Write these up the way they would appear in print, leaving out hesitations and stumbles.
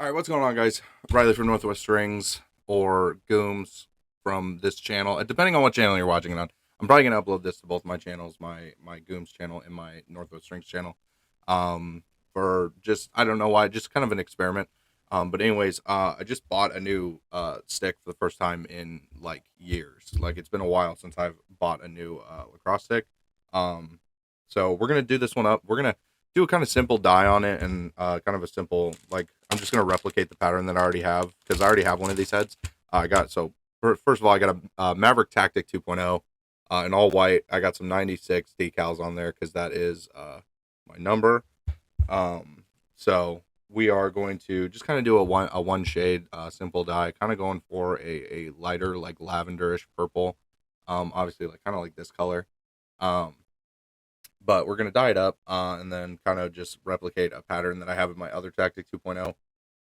All right, what's going on, guys? Riley from Northwest Strings or Gooms from this channel, depending on what channel you're watching it on. I'm probably gonna upload this to both my channels, my Gooms channel and my Northwest Strings channel. Um, for just I don't know why, just kind of an experiment. But anyways, I just bought a new stick for the first time in like years. Like it's been a while since I've bought a new lacrosse stick. Um, so we're gonna do this one up. We're gonna do a kind of simple die on it and kind of a simple like I'm just gonna replicate the pattern that I already have because I already have one of these heads. I got so first of all I got a Maverick Tactic 2.0 in all white. I got some 96 decals on there because that is my number. So we are going to just kind of do a one shade simple die, kind of going for a lighter like lavenderish purple. Obviously like kind of like this color. Um, but we're gonna dye it up and then kind of just replicate a pattern that I have in my other Tactic 2.0.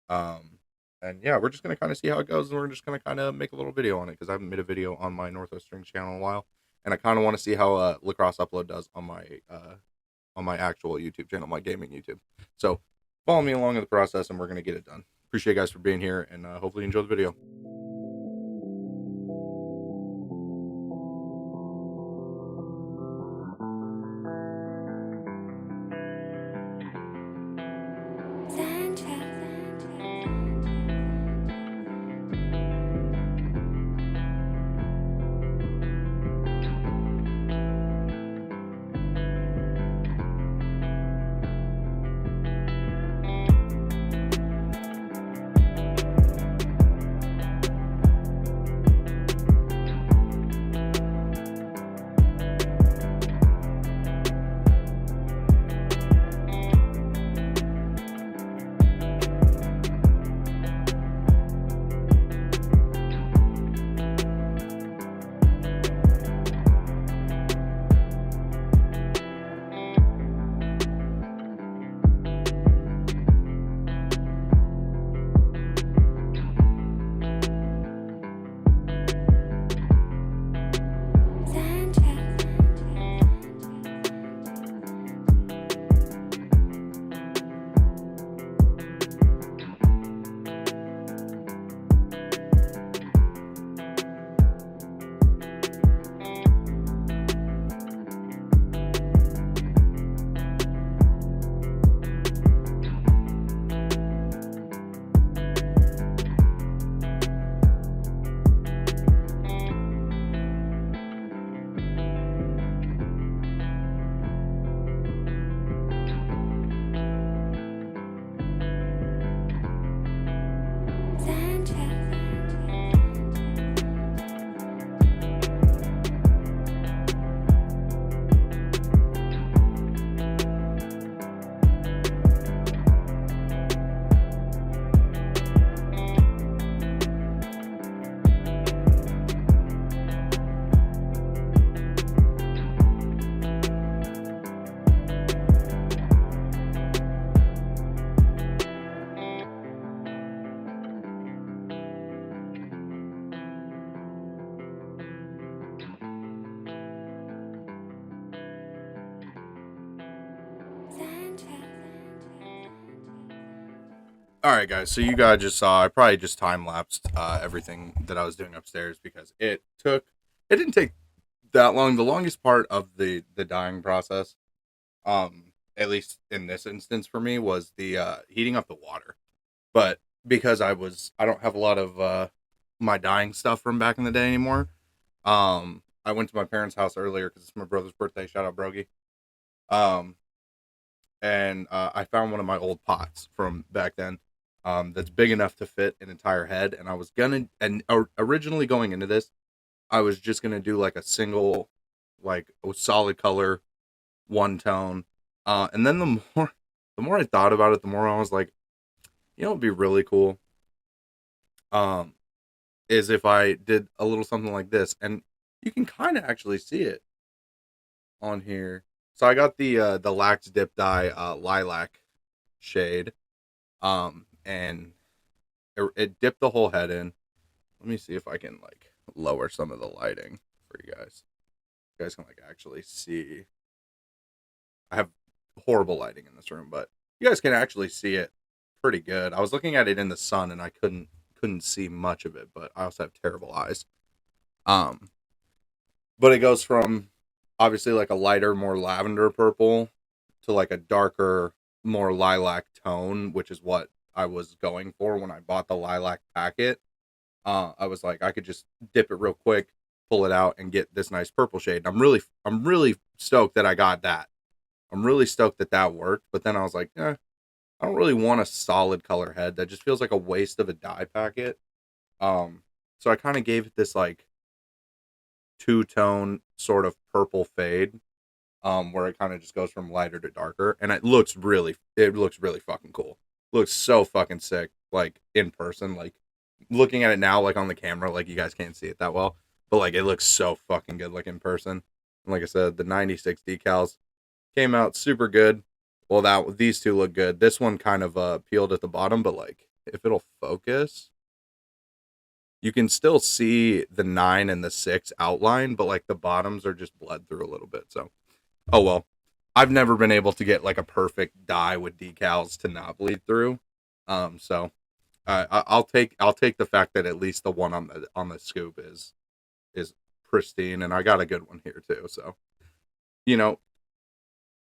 Um, and yeah, we're just gonna kind of see how it goes, and we're just gonna kind of make a little video on it because I haven't made a video on my Northwest Strings channel in a while, and I kind of want to see how lacrosse upload does on my actual YouTube channel, my gaming YouTube. So follow me along in the process, and we're gonna get it done. Appreciate you guys for being here, and hopefully you enjoy the video. All right, guys. So you guys just saw. I probably just time lapsed everything that I was doing upstairs because it didn't take that long. The longest part of the dyeing process, at least in this instance for me, was the heating up the water. But because I don't have a lot of my dyeing stuff from back in the day anymore. I went to my parents' house earlier because it's my brother's birthday. Shout out Brogy. Um, and I found one of my old pots from back then that's big enough to fit an entire head. And I was gonna, and originally going into this, I was just gonna do like a single, like a solid color, one tone. And then the more I thought about it, the more I was like, it'd be really cool. Um, is if I did a little something like this, and you can kind of actually see it on here. So I got the Lax Dip Dye lilac shade, and it dipped the whole head in. Let me see if I can like lower some of the lighting for you guys. You guys can like actually see. I have horrible lighting in this room, but you guys can actually see it pretty good. I was looking at it in the sun and I couldn't see much of it, but I also have terrible eyes. Um, but it goes from obviously like a lighter, more lavender purple to like a darker, more lilac tone, which is what I was going for when I bought the lilac packet. I was like, I could just dip it real quick, pull it out, and get this nice purple shade. And I'm really stoked that I got that. I'm really stoked that that worked. But then I was like, I don't really want a solid color head. That just feels like a waste of a dye packet. Um, so I kind of gave it this like two tone sort of purple fade, where it kind of just goes from lighter to darker, and it looks really fucking cool. Looks so fucking sick, like in person. Like looking at it now, like on the camera, like you guys can't see it that well, but like it looks so fucking good, like in person. And like I said, the '96 decals came out super good. Well, that these two look good. This one kind of peeled at the bottom, but like if it'll focus, you can still see the 9 and the 6 outline, but like the bottoms are just bled through a little bit. So, oh well. I've never been able to get like a perfect dye with decals to not bleed through. So I'll take the fact that at least the one on the scoop is pristine, and I got a good one here too. So you know,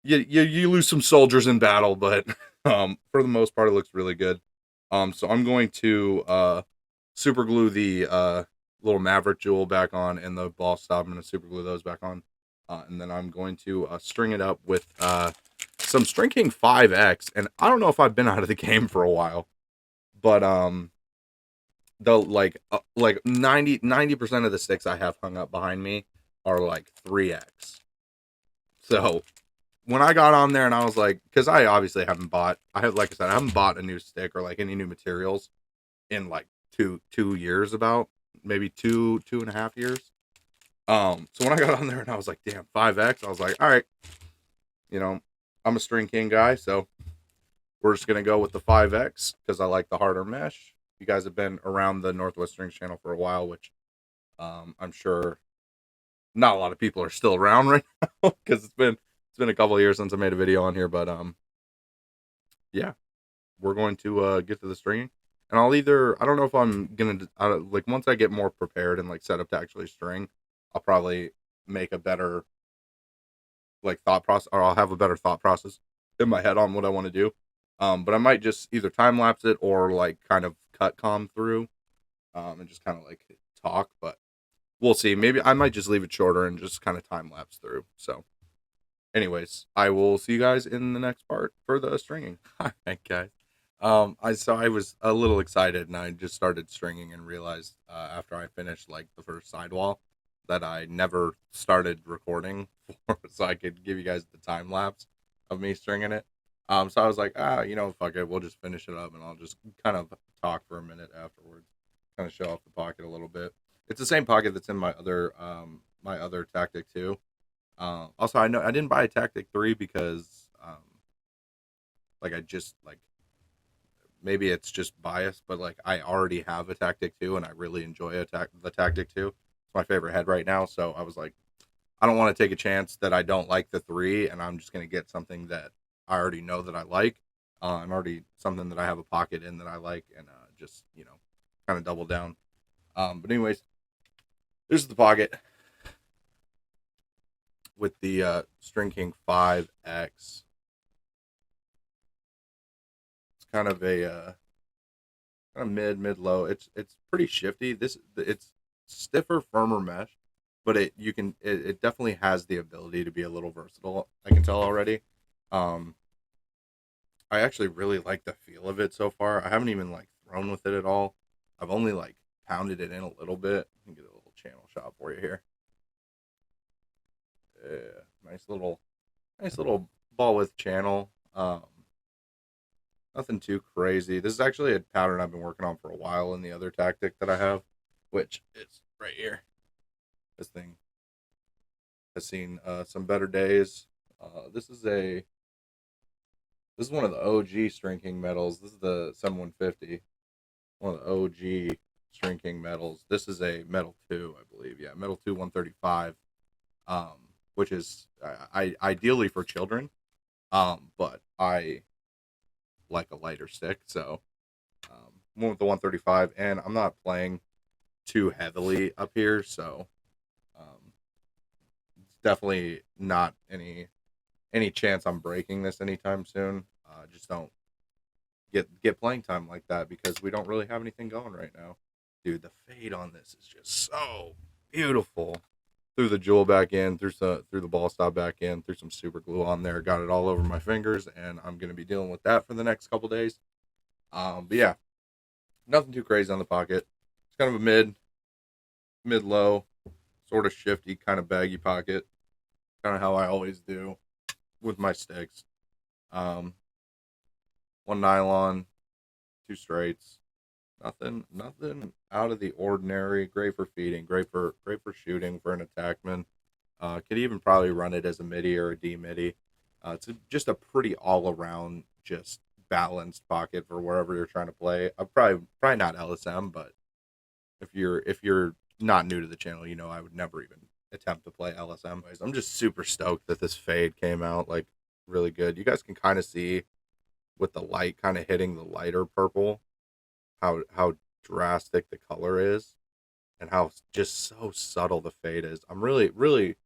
you lose some soldiers in battle, but for the most part, it looks really good. So I'm going to super glue the little Maverick jewel back on and the ball stop. I'm going to super glue those back on, and then I'm going to string it up with some String King 5X. And I don't know if I've been out of the game for a while, but the like 90% of the sticks I have hung up behind me are like 3X. So when I got on there and I was like, because I obviously haven't bought, like I said, I haven't bought a new stick or like any new materials in like two years, about maybe two and a half years. So when I got on there and I was like, damn, 5X, I was like, all right, you know, I'm a String King guy, so we're just gonna go with the 5X because I like the harder mesh. You guys have been around the Northwest Strings channel for a while, which I'm sure not a lot of people are still around right now because it's been a couple of years since I made a video on here, but yeah, we're going to get to the stringing, and I don't know if I'm gonna like once I get more prepared and like set up to actually string, I'll probably make a better like thought process, or I'll have a better thought process in my head on what I want to do. But I might just either time lapse it or like kind of cut calm through, and just kind of like talk, but we'll see. Maybe I might just leave it shorter and just kind of time lapse through. So anyways, I will see you guys in the next part for the stringing. All right, guys. I was a little excited, and I just started stringing and realized after I finished like the first sidewall that I never started recording for, so I could give you guys the time lapse of me stringing it. So I was like, fuck it, we'll just finish it up, and I'll just kind of talk for a minute afterwards, kind of show off the pocket a little bit. It's the same pocket that's in my other Tactic 2. Also, I know I didn't buy a Tactic 3 because like I just like maybe it's just bias, but like I already have a Tactic 2 and I really enjoy the Tactic 2. It's my favorite head right now, so I was like, I don't want to take a chance that I don't like the 3 and I'm just gonna get something that I already know that I like. I'm already something that I have a pocket in that I like, and just kind of double down. But anyways, this is the pocket with the String King 5X. It's kind of a kind of mid low. It's pretty shifty. It's stiffer, firmer mesh, but it definitely has the ability to be a little versatile. I can tell already. Um, I actually really like the feel of it so far. I haven't even like thrown with it at all. I've only like pounded it in a little bit. Let me get a little channel shot for you here. Yeah, nice little ball width channel. Nothing too crazy. This is actually a pattern I've been working on for a while in the other tactic that I have, which is right here. This thing has seen some better days. This is one of the OG String King metals. This is the 7150, one of the OG String King metals. This is a metal 2, I believe. Yeah, metal 2 135, which is ideally for children. But I like a lighter stick. So went with the 135, and I'm not playing too heavily up here, so it's definitely not any chance I'm breaking this anytime soon. Just don't get playing time like that because we don't really have anything going right now. Dude, the fade on this is just so beautiful. Threw the jewel back in, threw the ball stop back in, threw some super glue on there, got it all over my fingers, and I'm gonna be dealing with that for the next couple days. But yeah, nothing too crazy on the pocket. It's kind of a mid low, sort of shifty, kind of baggy pocket. Kind of how I always do with my sticks. Um, One nylon, two straights. Nothing out of the ordinary. Great for feeding. Great for shooting for an attackman. Could even probably run it as a midi or a D midi. Just a pretty all around, just balanced pocket for wherever you're trying to play. Probably not LSM, but if you're not new to the channel, you know I would never even attempt to play LSM. I'm just super stoked that this fade came out like really good. You guys can kind of see with the light kind of hitting the lighter purple how drastic the color is and how just so subtle the fade is. I'm really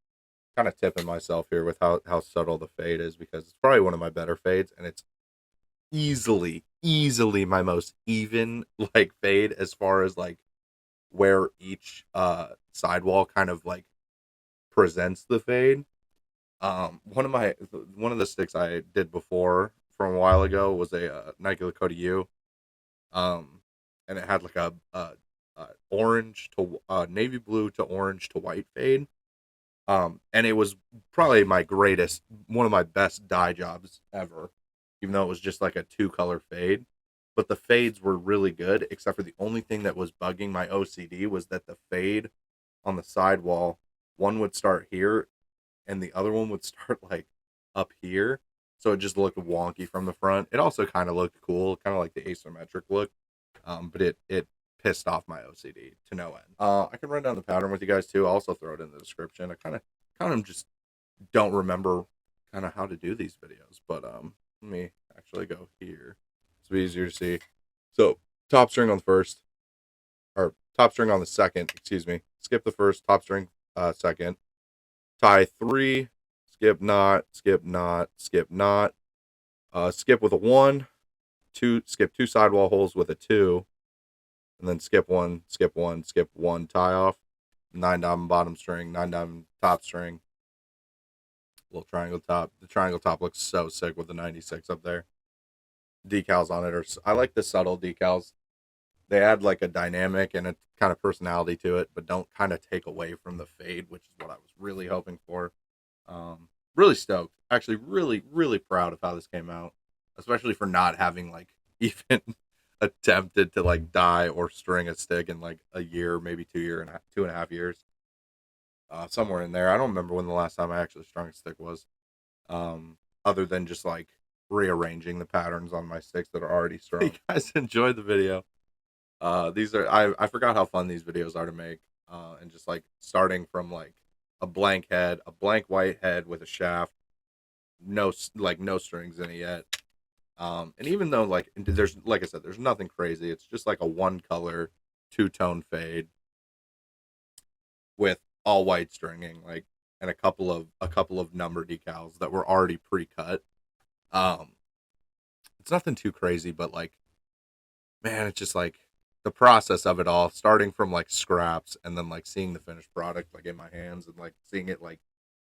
kind of tipping myself here with how subtle the fade is because it's probably one of my better fades, and it's easily my most even like fade as far as like where each sidewall kind of like presents the fade. One of the sticks I did before from a while ago was a Nike Lakota U. And it had like a orange to navy blue to orange to white fade. And it was probably one of my best dye jobs ever, even though it was just like a 2-color fade. But the fades were really good, except for the only thing that was bugging my OCD was that the fade on the sidewall, one would start here and the other one would start like up here. So it just looked wonky from the front. It also kind of looked cool, kind of like the asymmetric look. But it pissed off my OCD to no end. I can run down the pattern with you guys too. I'll also throw it in the description. I kind of just don't remember kind of how to do these videos, but let me actually go here. It's easier to see. So top string on the first, or top string on the second. Excuse me. Skip the first, top string second. Tie 3. Skip knot. Skip knot. Skip knot. Skip with a 1. 2. Skip 2 sidewall holes with a 2. And then skip 1, skip 1, skip 1, tie off. 9 diamond bottom string, 9 diamond top string. Little triangle top. The triangle top looks so sick with the 96 up there. Decals on it I like the subtle decals. They add like a dynamic and a kind of personality to it, but don't kind of take away from the fade, which is what I was really hoping for. Really stoked. Actually, really proud of how this came out, especially for not having like even attempted to like dye or string a stick in like a year, maybe 2.5 years. Somewhere in there. I don't remember when the last time I actually strung a stick was. Other than just like rearranging the patterns on my sticks that are already strung. If you guys enjoyed the video. I forgot how fun these videos are to make. And just like starting from like a blank white head with a shaft, no strings in it yet. And even though like there's, like I said, there's nothing crazy. It's just like a 1-color 2-tone fade with all white stringing, like, and a couple of number decals that were already pre-cut. It's nothing too crazy, but like, man, it's just like the process of it all, starting from like scraps and then like seeing the finished product like in my hands and like seeing it like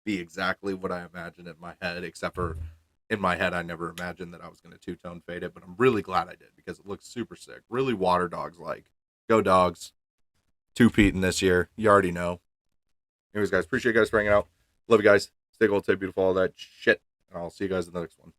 be exactly what I imagined in my head, except for in my head I never imagined that I was going to 2-tone fade it, but I'm really glad I did because it looks super sick. Really Water Dogs like. Go Dogs. 2-peating this year. You already know. Anyways, guys, appreciate you guys for hanging out. Love you guys. Stay gold, stay beautiful, all that shit. And I'll see you guys in the next one.